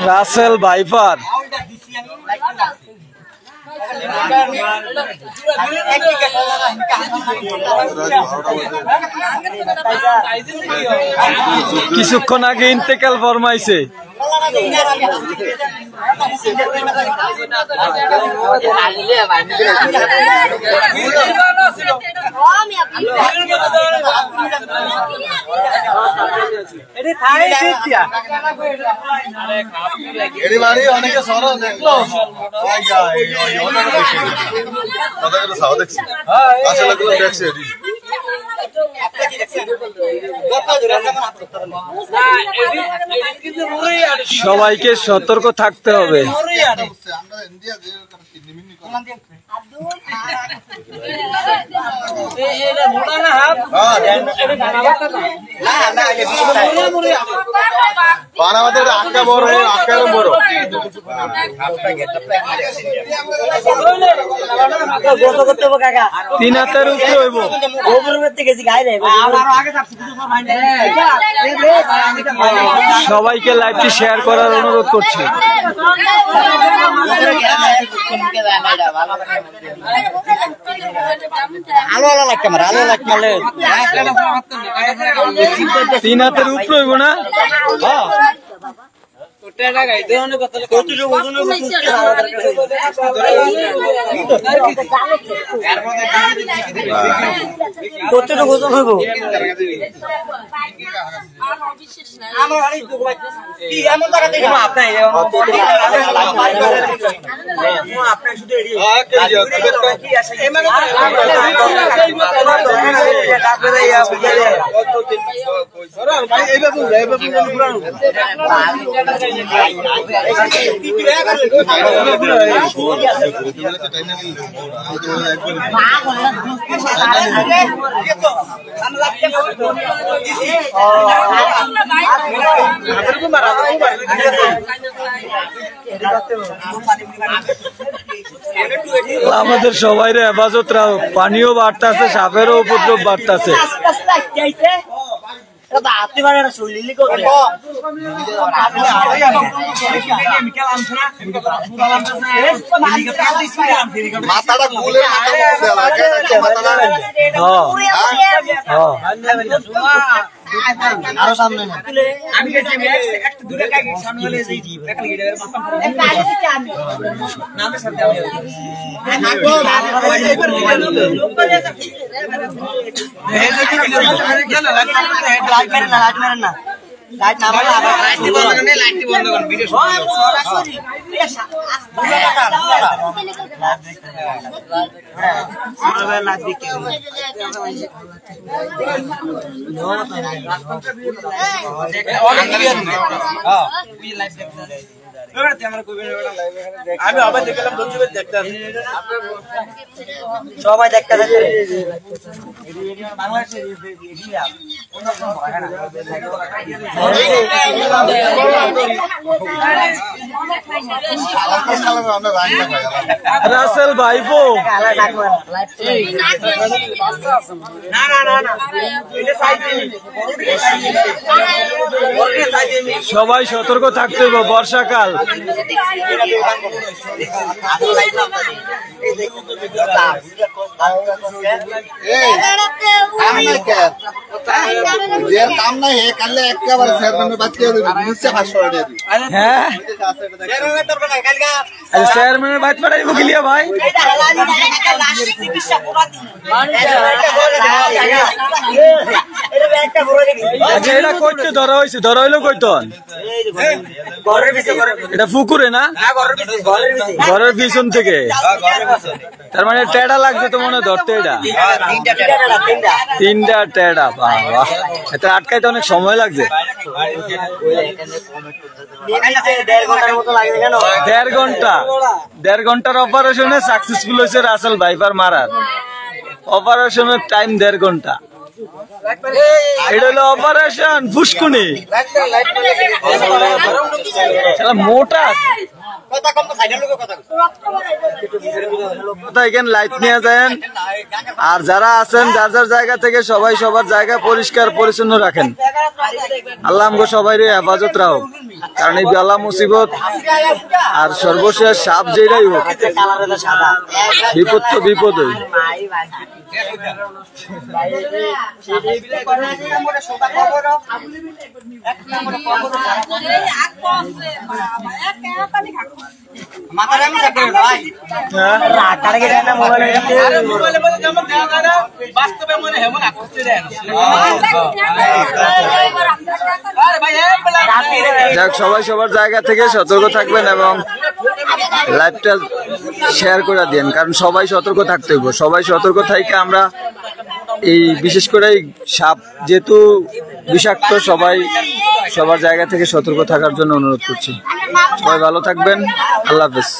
Russell viper কিছুক্ষণ আগে ইন্তেকাল ফরমাইছে। অনেকে সরো দেখলো আসলে দেখছে সবাইকে সতর্ক থাকতে হবে। আটকা বড় আটকার বড় তিন হাতের উপরে হইব। সবাইকে লাইভটি শেয়ার করার অনুরোধ করছি। তিন হাতের উপরে হইব না। কতটুকু ওজন হইব? আমাদের সবাই হেফাজত রাখ। পানিও বাড়তেছে, সাপেরও উপদ্রব বাড়তেছে। আরো সামনে লাইট না মারলে আবার লাইট বন্ধ করুন ভিডিও সবাই দেখতে রাসেল ভাইপো সবাই সতর্ক থাকতে হবে। বর্ষাকাল কাম নাই কালে একেবারে চেয়ারম্যানের বাইক পাঠাইব গিলিয়া ভাই। এটা কইতে ধরা হয়েছে, ধরা হইলো কইতন এটা পুকুরে না ঘরের পিছন থেকে। তার মানে টেডা লাগছে তো মনে ধরতে। এটা তিনটা টেডা, এটা আটকাইতে অনেক সময় লাগছে। 1.5 ঘন্টার অপারেশনে সাকসেসফুল হয়েছে রাসেল ভাইপার মারার। অপারেশনের টাইম 1.5 ঘন্টা। এটা হলো অপারেশন ফুসকুনি, মোটা। কথা কম তো সাইডের লোক কথা কথা এখানে লাইট নিয়ে যান। আর যারা আছেন যার যার জায়গা থেকে সবাই সবার জায়গা পরিষ্কার পরিচ্ছন্ন রাখেন। আল্লাহ আমগো সবাইরে হেফাজত রাখো, কারণ এই বালা মুসিবত আর সর্বশেষ সাপ যেটাই হোক বিপদ তো বিপদই। যাক, সবাই সবার জায়গা থেকে সতর্ক থাকবেন এবং লাইভটা শেয়ার করে দেন, কারণ সবাই সতর্ক থাকতে হবে। সবাই সতর্ক থাকলে আমরা এই বিশেষ করে সাপ যেহেতু বিষাক্ত, সবাই সবার জায়গা থেকে সতর্ক থাকার জন্য অনুরোধ করছি। সবাই ভালো থাকবেন, আল্লাহ হাফেজ।